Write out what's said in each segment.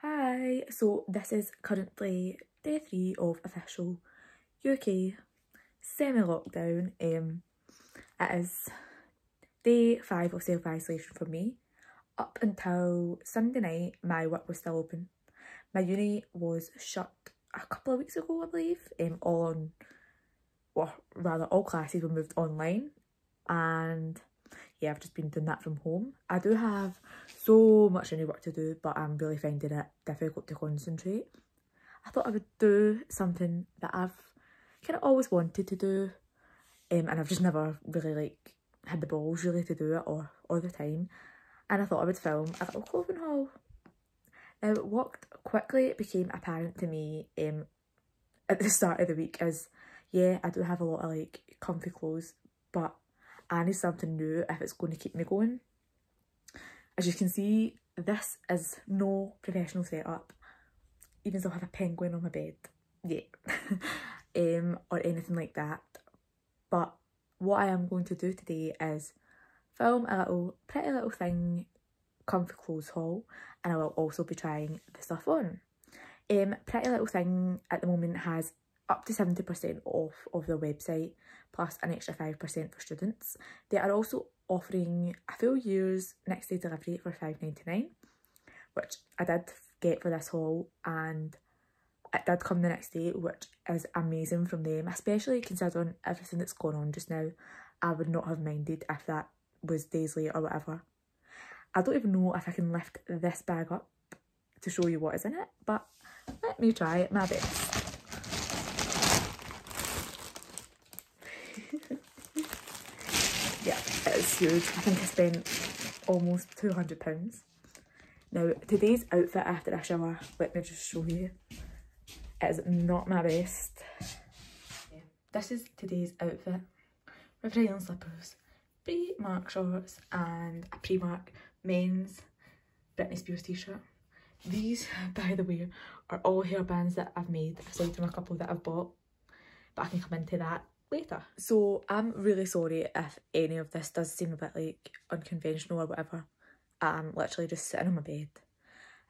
Hi, so this is currently day 3 of official UK semi-lockdown. It is day 5 of self-isolation for me. Up until Sunday night, my work was still open. My uni was shut a couple of weeks ago, I believe. All classes were moved online, and yeah, I've just been doing that from home. I do have so much uni work to do, but I'm really finding it difficult to concentrate. I thought I would do something that I've kind of always wanted to do, and I've just never really had the balls really to do it or the time. And I thought I would film a little clothing haul. Now, what quickly became apparent to me at the start of the week is, yeah, I do have a lot of comfy clothes, but I need something new if it's going to keep me going. As you can see, this is no professional setup, even though I have a penguin on my bed, yeah, or anything like that. But what I am going to do today is film a little pretty little thing comfy clothes haul, and I will also be trying the stuff on. Pretty Little Thing at the moment has up to 70% off of their website, plus an extra 5% for students. They are also offering a full year's next day delivery for £5.99, which I did get for this haul, and it did come the next day, which is amazing from them, especially considering everything that's going on just now. I would not have minded if that was days late or whatever. I don't even know if I can lift this bag up to show you what is in it, but let me try my best. Yeah, it is huge. I think I spent almost £200. Now, today's outfit after a shower, let me just show you. It is not my best. Yeah, this is today's outfit. With Ryan slippers, pre-Mark shorts, and a pre-Mark men's Britney Spears t-shirt. These, by the way, are all hairbands that I've made, aside from a couple that I've bought, but I can come into that later. So I'm really sorry if any of this does seem a bit unconventional or whatever. I'm literally just sitting on my bed.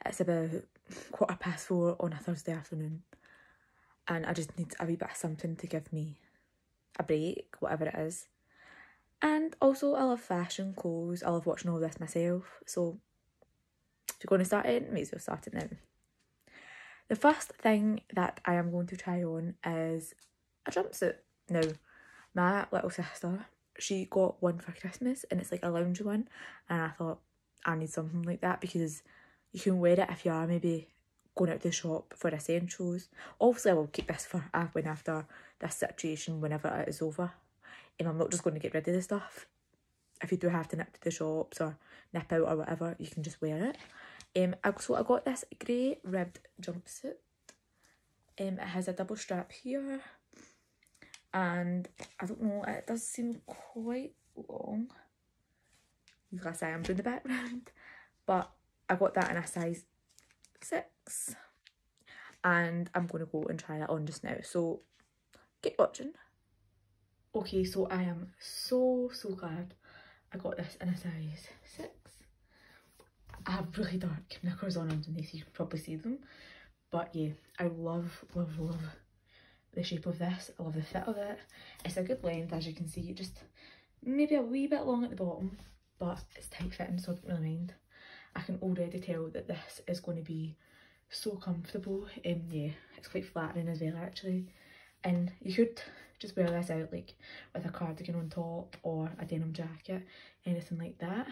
It's about 4:15 on a Thursday afternoon, and I just need a wee bit of something to give me a break, whatever it is. And also, I love fashion, clothes. I love watching all this myself, so if you're going to start it, may as well start it now. The first thing that I am going to try on is a jumpsuit. Now, my little sister, she got one for Christmas, and it's like a lounge one, and I thought I need something like that because you can wear it if you are maybe going out to the shop for essentials. Obviously, I will keep this for when after this situation, whenever it is over. I'm not just going to get rid of the stuff. If you do have to nip to the shops or nip out or whatever, you can just wear it. So I got this grey ribbed jumpsuit. It has a double strap here, and I don't know, it does seem quite long. You've got to say I'm doing the background, but I got that in a size 6, and I'm going to go and try that on just now, so keep watching. Okay, so I am so glad I got this in a size 6. I have really dark knickers on underneath, you can probably see them, but yeah, I love the shape of this. I love the fit of it. It's a good length, as you can see, just maybe a wee bit long at the bottom, but it's tight fitting, so I don't really mind. I can already tell that this is going to be so comfortable, and yeah, it's quite flattering as well actually, and you could just wear this out with a cardigan on top or a denim jacket, anything like that.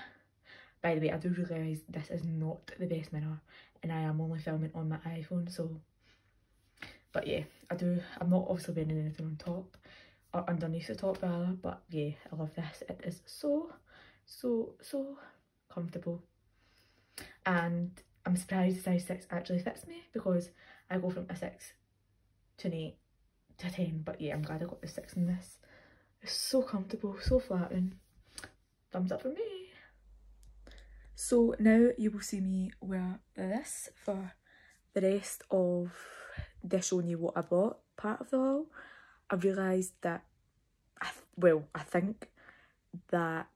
By the way, I do realise this is not the best mirror, and I am only filming on my iPhone, so, but yeah, I'm not obviously wearing anything on top, or underneath the top rather, but yeah, I love this. It is so comfortable, and I'm surprised the size 6 actually fits me, because I go from a 6 to an 8 to a 10, but yeah, I'm glad I got the 6 in this. It's so comfortable, so flattering. Thumbs up for me. So now you will see me wear this for the rest of this showing you what I bought part of the haul. I realised that, I think that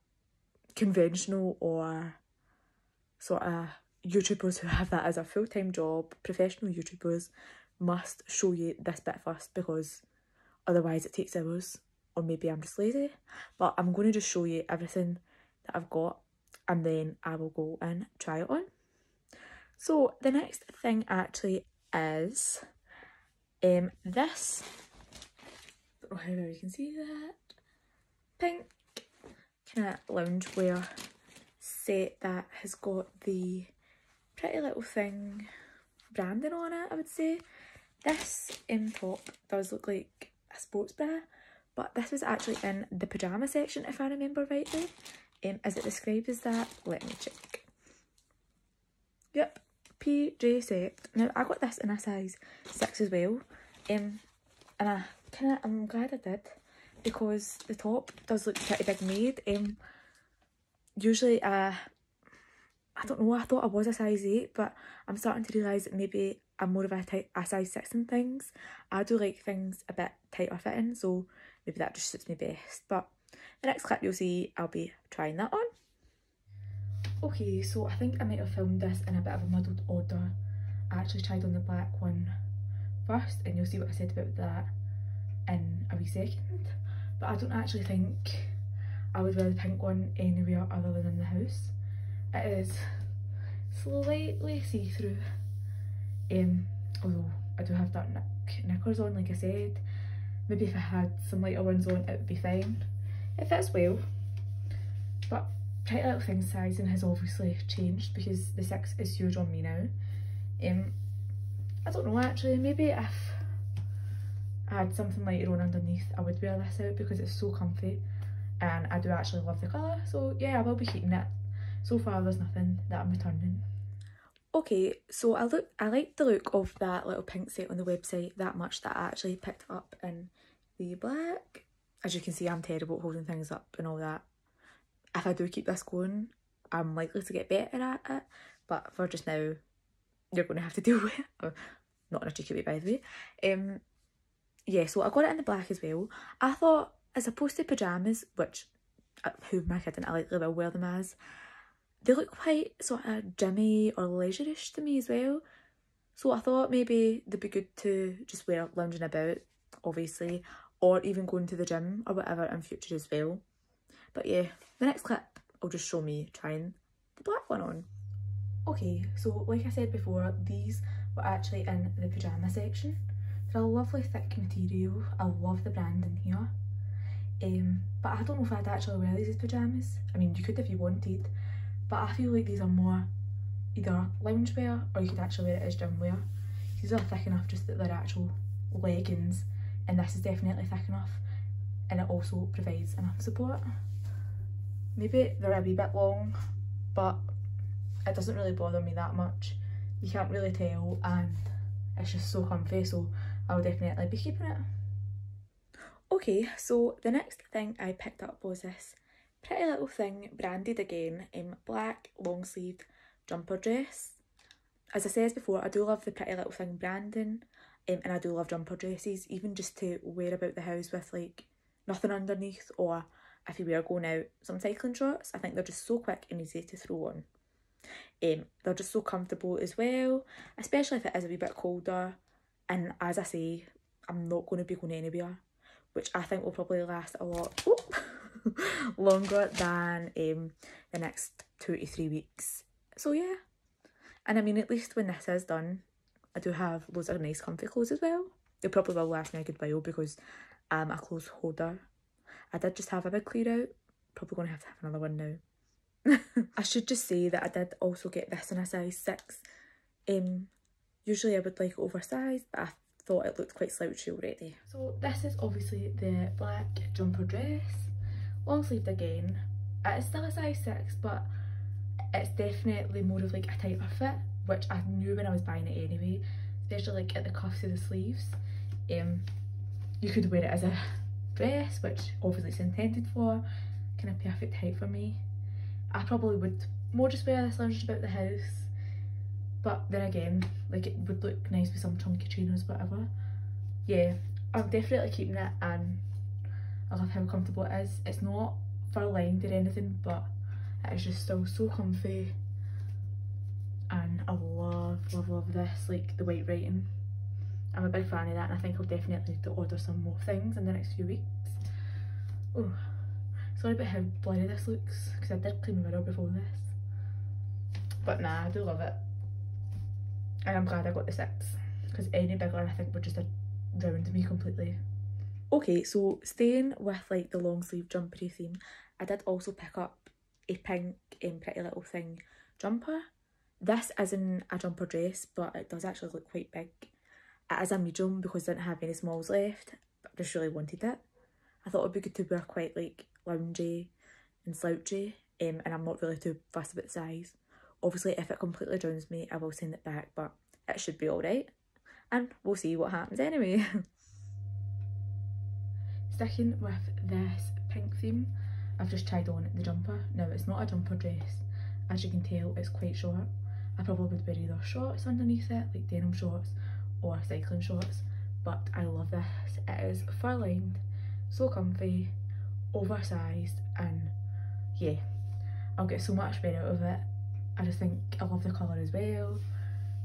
conventional or sort of YouTubers who have that as a full-time job, professional YouTubers, must show you this bit first, because otherwise it takes hours, or maybe I'm just lazy. But I'm going to just show you everything that I've got, and then I will go and try it on. So the next thing actually is this, I don't know how well you can see that, pink kind of loungewear set that has got the Pretty Little Thing branding on it, I would say. This top does look like a sports bra, but this was actually in the pyjama section, if I remember rightly. Is it described as that? Let me check. Yep, PJ set. Now I got this in a size 6 as well, and I'm glad I did, because the top does look pretty big made. Usually I don't know, I thought I was a size 8, but I'm starting to realise that maybe I'm more of a size 6 in things. I do like things a bit tighter fitting, so maybe that just suits me best. But the next clip you'll see, I'll be trying that on. Okay, so I think I might have filmed this in a bit of a muddled order. I actually tried on the black one first, and you'll see what I said about that in a wee second. But I don't actually think I would wear the pink one anywhere other than in the house. It is slightly see-through, although I do have dark knickers on, like I said. Maybe if I had some lighter ones on, it would be fine. It fits well, but Pretty Little Thing sizing has obviously changed, because the 6 is huge on me now. I don't know actually, maybe if I had something lighter on underneath, I would wear this out, because it's so comfy and I do actually love the colour. So yeah, I will be keeping it. So far there's nothing that I'm returning. Okay, so I liked the look of that little pink set on the website that much that I actually picked it up in the black. As you can see, I'm terrible at holding things up and all that. If I do keep this going, I'm likely to get better at it, but for just now, you're going to have to deal with it. Not in a cheeky way, by the way. Yeah, so I got it in the black as well. I thought, as opposed to pyjamas, which, who am I kidding, I likely will wear them as, they look quite sort of gymmy or leisure-ish to me as well. So I thought maybe they'd be good to just wear lounging about, obviously, or even going to the gym or whatever in future as well. But yeah, the next clip will just show me trying the black one on. Okay, so like I said before, these were actually in the pyjama section. They're a lovely thick material. I love the branding here. But I don't know if I'd actually wear these as pyjamas. I mean, you could if you wanted, but I feel like these are more either loungewear, or you could actually wear it as gym wear. These are thick enough just that they're actual leggings, and this is definitely thick enough, and it also provides enough support. Maybe they're a wee bit long, but it doesn't really bother me that much. You can't really tell, and it's just so comfy, so I'll definitely be keeping it. Okay, so the next thing I picked up was this Pretty Little Thing branded again in black long sleeved jumper dress. As I said before, I do love the Pretty Little Thing branding, and I do love jumper dresses, even just to wear about the house with like nothing underneath, or if you were going out some cycling shorts. I think they're just so quick and easy to throw on. They're just so comfortable as well, especially if it is a wee bit colder, and as I say, I'm not going to be going anywhere, which I think will probably last a lot longer than the next 2 to 3 weeks. So yeah, and I mean, at least when this is done, I do have loads of nice comfy clothes as well. They probably will last me a good while, because I'm a clothes holder. I did just have a big clear out, probably going to have another one now. I should just say that I did also get this in a size 6. Usually I would like it oversized, but I thought it looked quite slouchy already. So this is obviously the black jumper dress, long sleeved again. It is still a size 6, but it's definitely more of like a tighter fit, which I knew when I was buying it anyway, especially like at the cuffs of the sleeves. You could wear it as a dress, which obviously it's intended for, kind of perfect height for me. I probably would more just wear this lounged about the house, but then again, like, it would look nice with some chunky trainers, whatever. Yeah, I'm definitely keeping it, and I love how comfortable it is. It's not fur lined or anything, but it is just still so comfy. and I love this, like the white writing. I'm a big fan of that, and I think I'll definitely need to order some more things in the next few weeks. Oh, sorry about how blurry this looks, because I did clean my mirror before this. But nah, I do love it. And I'm glad I got the 6, because any bigger I think would just drown me completely. Okay, so staying with like the long sleeve jumpery theme, I did also pick up a pink Pretty Little Thing jumper. This isn't a jumper dress, but it does actually look quite big. It is a medium because I didn't have any smalls left, but I just really wanted it. I thought it would be good to wear quite like loungy and slouchy, and I'm not really too fussed about the size. Obviously if it completely drowns me I will send it back, but it should be alright, and we'll see what happens anyway. Sticking with this pink theme, I've just tried on the jumper. Now it's not a jumper dress, as you can tell it's quite short. I probably would wear either shorts underneath it, like denim shorts, or cycling shorts, but I love this. It is fur lined, so comfy, oversized, and yeah, I'll get so much wear out of it. I just think I love the colour as well.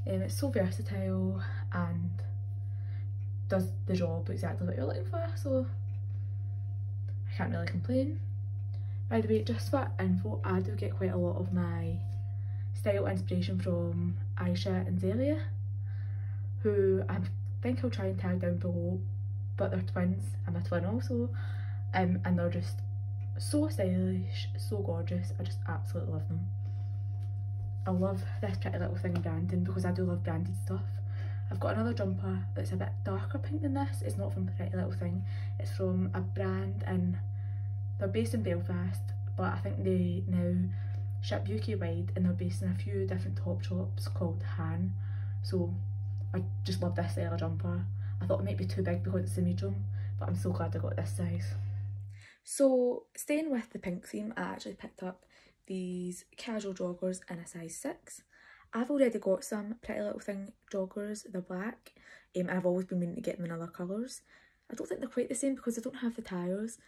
It's so versatile and does the job exactly what you're looking for, so I can't really complain. By the way, just for info, I do get quite a lot of my style inspiration from Aisha and Zelia, who I think I'll try and tag down below, but they're twins. I'm a twin also, and they're just so stylish, so gorgeous. I just absolutely love them. I love this Pretty Little Thing branding because I do love branded stuff. I've got another jumper that's a bit darker pink than this. It's not from Pretty Little Thing, it's from a brand, and they're based in Belfast, but I think they now ship UK wide, and they're based in a few different top shops called Han. So I just love this style of jumper. I thought it might be too big because it's a medium, but I'm so glad I got this size. So staying with the pink theme, I actually picked up these casual joggers in a size 6. I've already got some Pretty Little Thing joggers, they're black, and I've always been meaning to get them in other colours. I don't think they're quite the same because I don't have the tyres,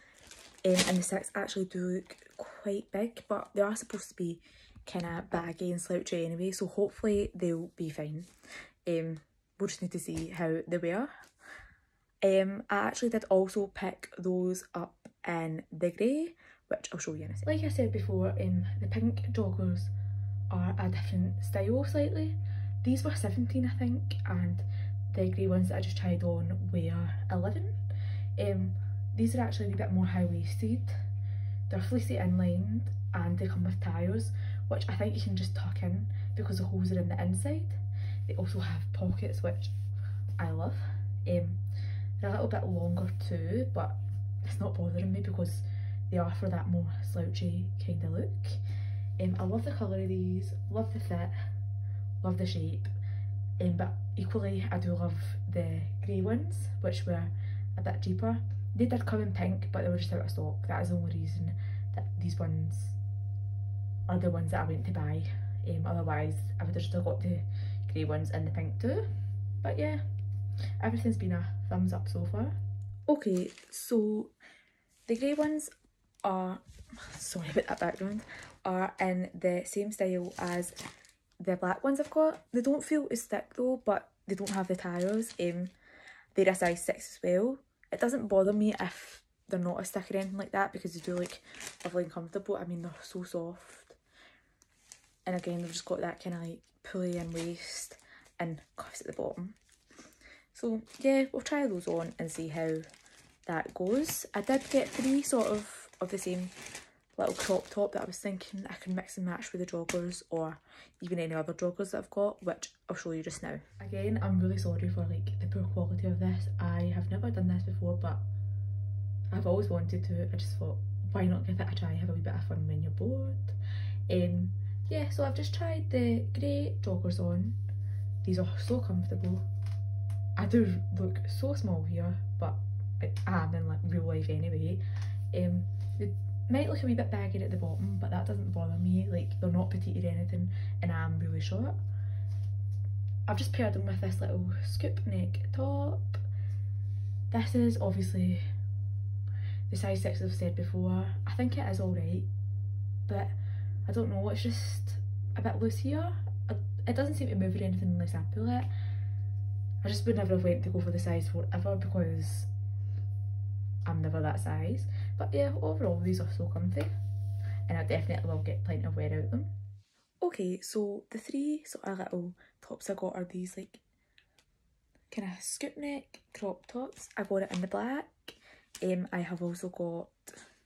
and the 6 actually do look quite big, but they are supposed to be kind of baggy and slouchy anyway, so hopefully they'll be fine. We'll just need to see how they wear. I actually did also pick those up in the grey, which I'll show you in a second. Like I said before, the pink joggers are a different style slightly. These were 17 I think, and the grey ones that I just tried on were 11. These are actually a wee bit more high-waisted. They're fleecy inlined and they come with tyres, which I think you can just tuck in because the holes are in the inside. They also have pockets, which I love. They're a little bit longer too, but it's not bothering me because they are for that more slouchy kind of look. I love the colour of these, love the fit, love the shape, but equally I do love the grey ones, which were a bit cheaper. They did come in pink, but they were just out of stock. That is the only reason that these ones are the ones that I went to buy. Otherwise I would have just got the grey ones and the pink too. But yeah, everything's been a thumbs up so far. Okay, so the grey ones are, sorry about that background, are in the same style as the black ones I've got. They don't feel as thick though, but they don't have the tyres. They're a size 6 as well. It doesn't bother me if they're not as thick or anything like that because they do look lovely and comfortable. I mean, they're so soft. And again, they've just got that kind of like pulley in waist and cuffs at the bottom. So yeah, we'll try those on and see how that goes. I did get 3 sort of the same little crop top that I was thinking I can mix and match with the joggers or even any other joggers that I've got, which I'll show you just now. Again, I'm really sorry for like the poor quality of this. I have never done this before, but I've always wanted to. I just thought, why not give it a try, have a wee bit of fun when you're bored. Yeah, so I've just tried the grey joggers on. These are so comfortable. I do look so small here, but I am in like real life anyway. They might look a wee bit baggy at the bottom, but that doesn't bother me. Like, they're not petite or anything, and I am really short. I've just paired them with this little scoop neck top. This is obviously the size 6 I've said before. I think it is alright, but I don't know, it's just a bit loose here. it doesn't seem to move or anything unless I pull it. I just would never have went to go for the size 4 ever because I'm never that size. But yeah, overall these are so comfy and I definitely will get plenty of wear out of them. Okay, so the 3 sort of little tops I got are these like kind of scoop neck crop tops. I got it in the black. I have also got,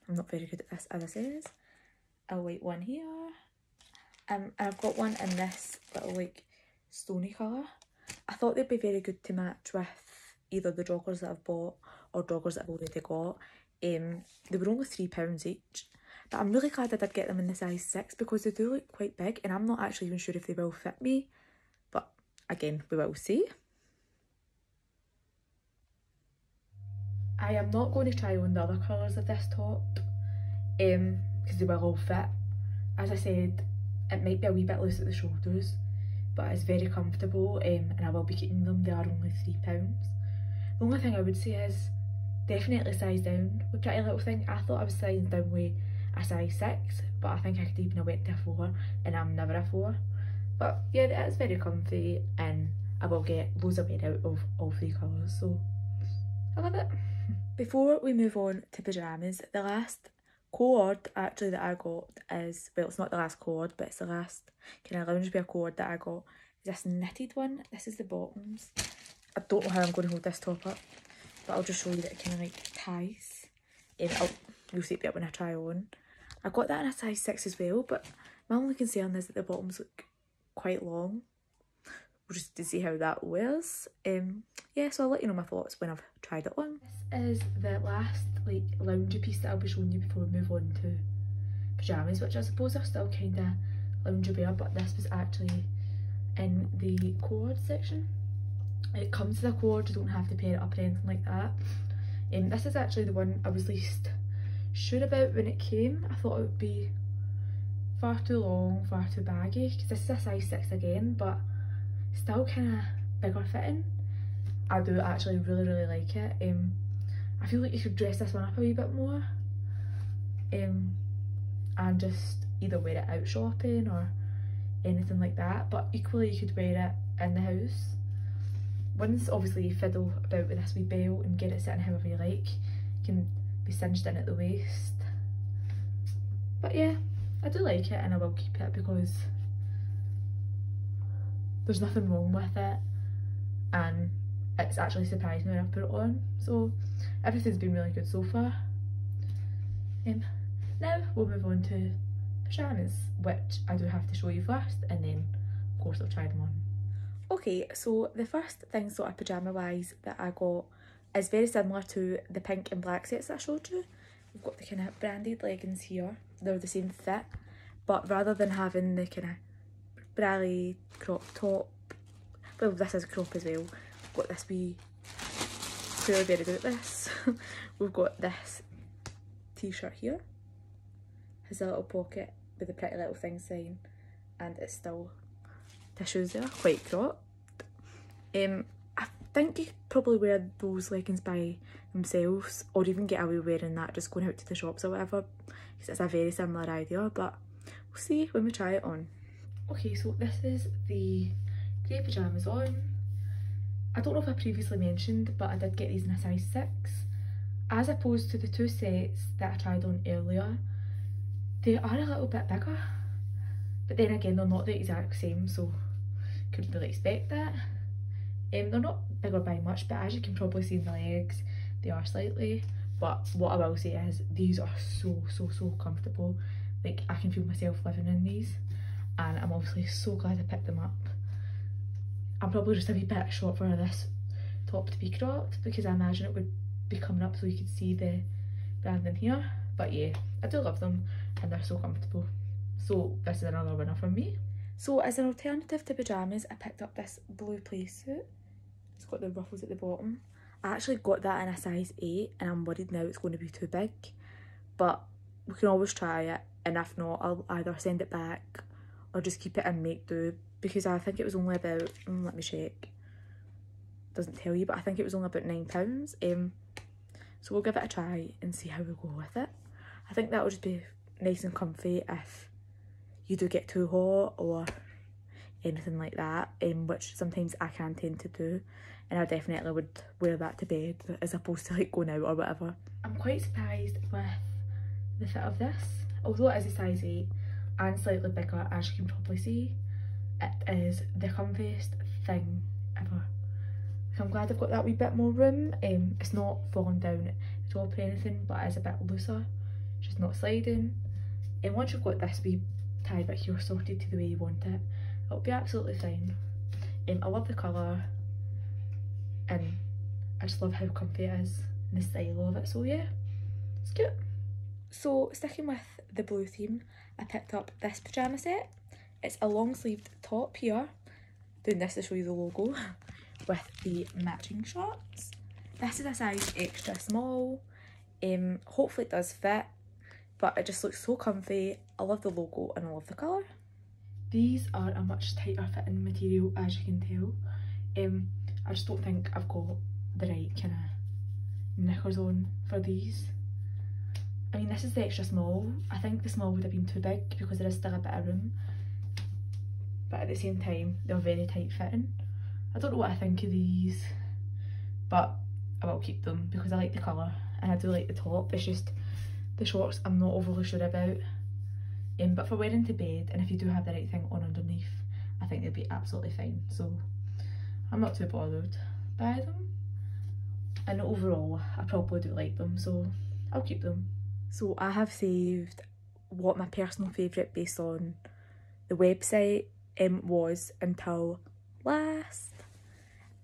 I'm not very good at this as I says, a white one here. And I've got one in this little like stony colour. I thought they'd be very good to match with either the joggers that I've bought or joggers that I've already got. They were only £3 each, but I'm really glad I did get them in the size 6 because they do look quite big and I'm not actually even sure if they will fit me, but again, we will see. I am not going to try on the other colours of this top because they will all fit. As I said, it might be a wee bit loose at the shoulders, but it's very comfortable and I will be keeping them. They are only £3. The only thing I would say is definitely size down with Pretty Little Thing. I thought I was sizing down with a size 6, but I think I could even have went to a 4 and I'm never a 4. But yeah, it is very comfy and I will get loads of wear out of all 3 colours, so I love it. Before we move on to pyjamas, the last cord actually that I got is, well, it's not the last cord, but it's the last kind of loungewear cord that I got. Is this knitted one. This is the bottoms. I don't know how I'm going to hold this top up, but I'll just show you that it kind of like ties. You'll see it when I try on. I got that in a size 6 as well, but my only concern is that the bottoms look quite long. We'll just to see how that wears. Yeah, so I'll let you know my thoughts when I've tried it on. This is the last like loungy piece that I'll be showing you before we move on to pyjamas, which I suppose are still kind of loungy wear, but this was actually in the cord section. It comes with a cord, you don't have to pair it up or anything like that. This is actually the one I was least sure about when it came. I thought it would be far too long, far too baggy, because this is a size 6 again, but still kind of bigger fitting. I do actually really like it. I feel like you could dress this one up a wee bit more and just either wear it out shopping or anything like that, but equally you could wear it in the house. Once obviously you fiddle about with this wee belt and get it sitting however you like, you can be cinched in at the waist. But yeah, I do like it and I will keep it because there's nothing wrong with it and it's actually surprised me when I put it on, so everything's been really good so far. Now we'll move on to pyjamas, which I do have to show you first and then of course I'll try them on. Okay, so the first thing sort of pyjama wise that I got is very similar to the pink and black sets that I showed you. We've got the kind of branded leggings here, they're the same fit, but rather than having the kind of bralette crop top, well this is a crop as well, we've got this wee, clearly very good at this, we've got this t-shirt here, has a little pocket with the Pretty Little Thing sign and it's still tissues there, quite cropped. I think you could probably wear those leggings by themselves or even get away wearing that just going out to the shops or whatever, because it's a very similar idea, but we'll see when we try it on. Okay, so this is the grey pyjamas on. I don't know if I previously mentioned, but I did get these in a size 6. As opposed to the 2 sets that I tried on earlier, they are a little bit bigger, but then again they're not the exact same, so couldn't really expect that. They're not bigger by much, but as you can probably see in the legs, they are slightly. But what I will say is these are so comfortable. Like I can feel myself living in these, and I'm obviously so glad I picked them up. I'm probably just a wee bit short for this top to be cropped because I imagine it would be coming up so you could see the branding here. But yeah, I do love them and they're so comfortable. So this is another winner from me. So as an alternative to pyjamas, I picked up this blue play suit. It's got the ruffles at the bottom. I actually got that in a size 8 and I'm worried now it's going to be too big. But we can always try it, and if not, I'll either send it back or just keep it and make do, because I think it was only about, let me check, doesn't tell you, but I think it was only about £9. So we'll give it a try and see how we go with it. I think that will just be nice and comfy if you do get too hot or anything like that, which sometimes I can tend to do, and I definitely would wear that to bed as opposed to like going out or whatever. I'm quite surprised with the fit of this, although it is a size 8 and slightly bigger, as you can probably see. It is the comfiest thing ever. So I'm glad I've got that wee bit more room. It's not falling down at top or anything, but it is a bit looser, just not sliding. And once you've got this wee tie bit here sorted to the way you want it, it'll be absolutely fine. I love the colour, and I just love how comfy it is and the style of it, so yeah, it's cute. So sticking with the blue theme, I picked up this pyjama set. It's a long sleeved top here, doing this to show you the logo, with the matching shorts. This is a size extra small. Hopefully it does fit, but it just looks so comfy. I love the logo and I love the colour. These are a much tighter fitting material, as you can tell. I just don't think I've got the right kind of knickers on for these. I mean, this is the extra small. I think the small would have been too big because there is still a bit of room, but at the same time they're very tight fitting. I don't know what I think of these, but I will keep them because I like the colour and I do like the top. It's just the shorts I'm not overly sure about. But for wearing to bed, and if you do have the right thing on underneath, I think they'll be absolutely fine. So I'm not too bothered by them. And overall, I probably do like them, so I'll keep them. So I have saved what my personal favourite based on the website was until last.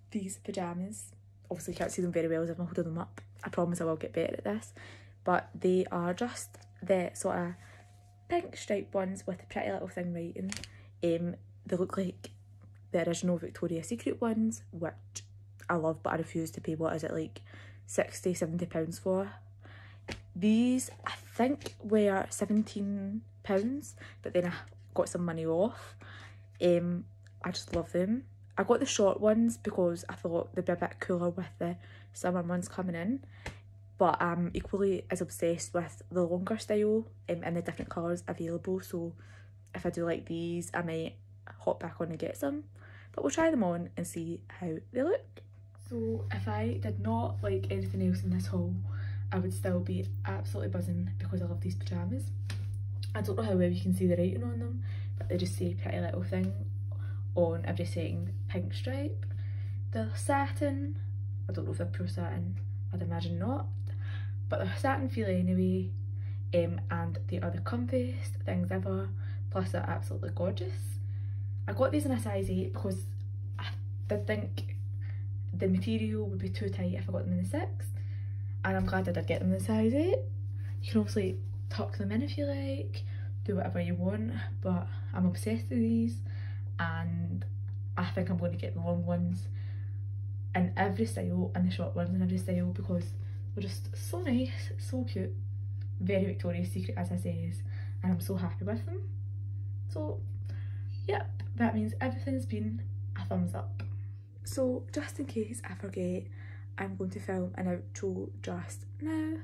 These pyjamas. Obviously you can't see them very well as I'm holding them up. I promise I will get better at this. But they are just the sort of pink striped ones with a pretty little thing writing. They look like the original Victoria's Secret ones, which I love, but I refuse to pay, what is it, like £60–70 for. These I think were £17, but then I got some money off. I just love them. I got the short ones because I thought they'd be a bit cooler with the summer ones coming in, but I'm equally as obsessed with the longer style and the different colours available, so if I do like these I might hop back on and get some, but we'll try them on and see how they look. So if I did not like anything else in this haul, I would still be absolutely buzzing because I love these pyjamas. I don't know how well you can see the writing on them, but they just say Pretty Little Thing on every second pink stripe. The satin, I don't know if they're pure satin, I'd imagine not, but they're satin feel anyway, and they are the comfiest things ever, plus they're absolutely gorgeous. I got these in a size 8 because I did think the material would be too tight if I got them in the 6, and I'm glad I did get them in the size 8. You can obviously tuck them in if you like, do whatever you want, but I'm obsessed with these and I think I'm going to get the long ones in every style and the short ones in every style because they're just so nice, so cute, very Victoria's Secret as I says, and I'm so happy with them. So yep, that means everything's been a thumbs up. So just in case I forget, I'm going to film an outro just now.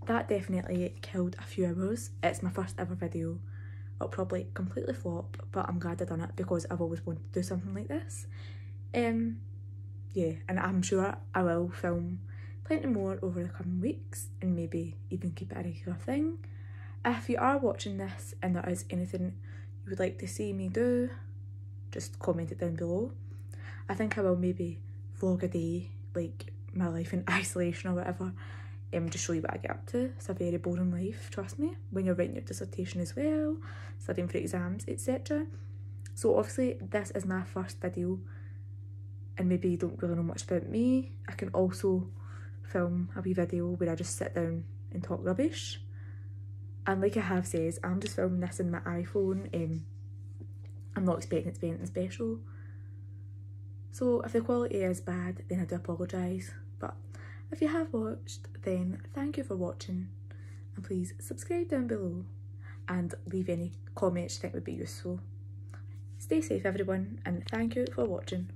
That definitely killed a few hours. It's my first ever video. It'll probably completely flop, but I'm glad I done it because I've always wanted to do something like this. Yeah, and I'm sure I will film plenty more over the coming weeks and maybe even keep it a regular thing. If you are watching this and there is anything you would like to see me do, just comment it down below. I think I will maybe vlog a day, like my life in isolation or whatever, just show you what I get up to. It's a very boring life, trust me, when you're writing your dissertation as well, studying for exams, etc. So obviously this is my first video and maybe you don't really know much about me. I can also film a wee video where I just sit down and talk rubbish. And like I have said, I'm just filming this in my iPhone. I'm not expecting it to be anything special. So if the quality is bad, then I do apologise. But if you have watched, then thank you for watching. And please subscribe down below and leave any comments you think would be useful. Stay safe everyone, and thank you for watching.